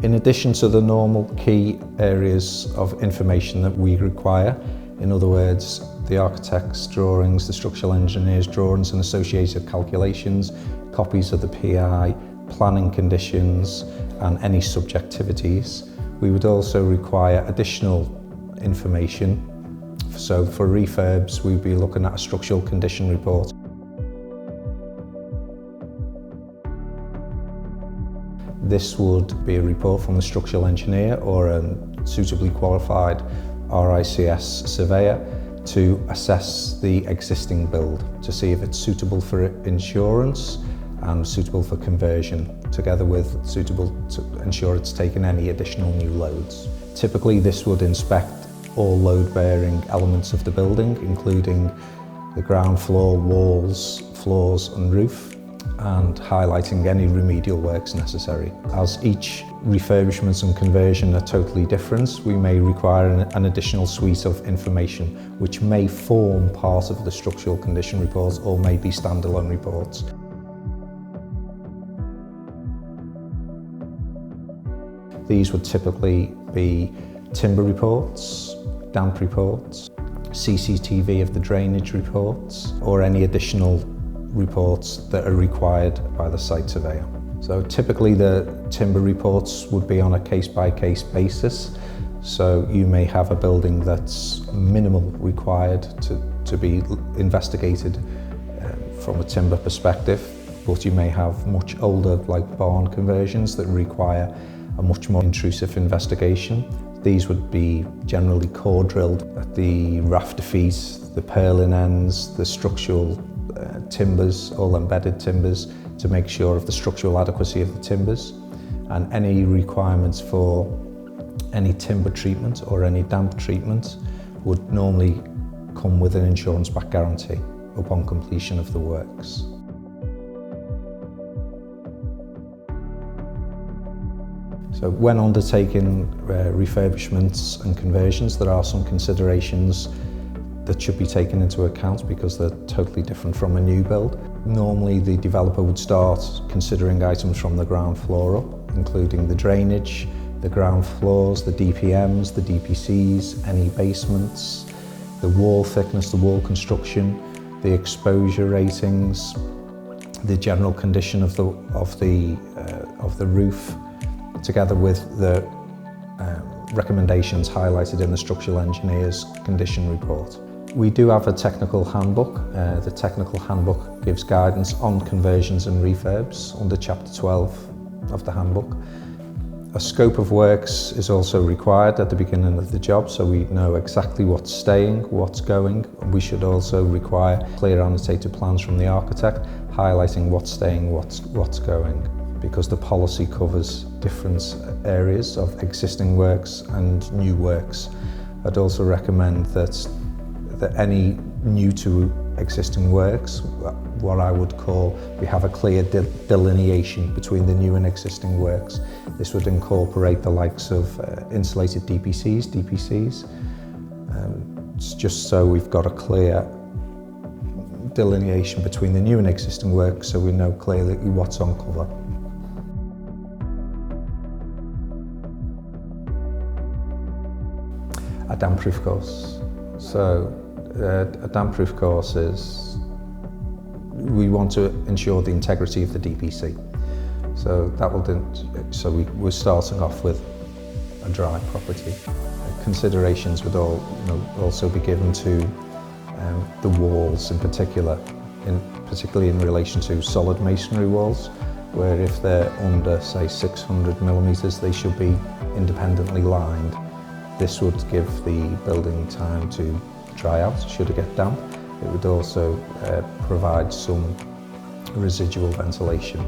In addition to the normal key areas of information that we require, in other words, the architect's drawings, the structural engineer's drawings and associated calculations, copies of the PI, planning conditions and any subjectivities, we would also require additional information. So for refurbs, we'd be looking at a structural condition report. This would be a report from the structural engineer or a suitably qualified RICS surveyor to assess the existing build, to see if it's suitable for insurance and suitable for conversion, together with suitable to ensure it's taken any additional new loads. Typically this would inspect all load-bearing elements of the building, including the ground floor, walls, floors and roof, and highlighting any remedial works necessary. As each refurbishment and conversion are totally different, we may require an additional suite of information which may form part of the structural condition report or may be standalone reports. These would typically be timber reports, damp reports, CCTV of the drainage reports, or any additional reports that are required by the site surveyor. So typically the timber reports would be on a case-by-case basis. So you may have a building that's minimal required to be investigated from a timber perspective, but you may have much older, like barn conversions, that require a much more intrusive investigation. These would be generally core drilled at the rafter feet, the purlin ends, the structural timbers, all embedded timbers, to make sure of the structural adequacy of the timbers, and any requirements for any timber treatment or any damp treatment would normally come with an insurance-backed guarantee upon completion of the works. So when undertaking refurbishments and conversions, there are some considerations that should be taken into account because they're totally different from a new build. Normally the developer would start considering items from the ground floor up, including the drainage, the ground floors, the DPMs, the DPCs, any basements, the wall thickness, the wall construction, the exposure ratings, the general condition of the roof, together with the recommendations highlighted in the structural engineer's condition report. We do have a technical handbook. The technical handbook gives guidance on conversions and refurbs under chapter 12 of the handbook. A scope of works is also required at the beginning of the job, so we know exactly what's staying, what's going. We should also require clear annotated plans from the architect highlighting what's staying, what's going, because the policy covers different areas of existing works and new works. I'd also recommend that any new to existing works, what I would call, we have a clear delineation between the new and existing works. This would incorporate the likes of insulated DPCs, DPCs, just so we've got a clear delineation between the new and existing works, so we know clearly what's on cover. A damp-proof course. So a damp-proof course is, we want to ensure the integrity of the DPC. So we're starting off with a dry property. Considerations would also be given to the walls in particular, particularly in relation to solid masonry walls, where if they're under, say, 600 millimeters, they should be independently lined. This would give the building time to dry out, should it get damp. It would also provide some residual ventilation.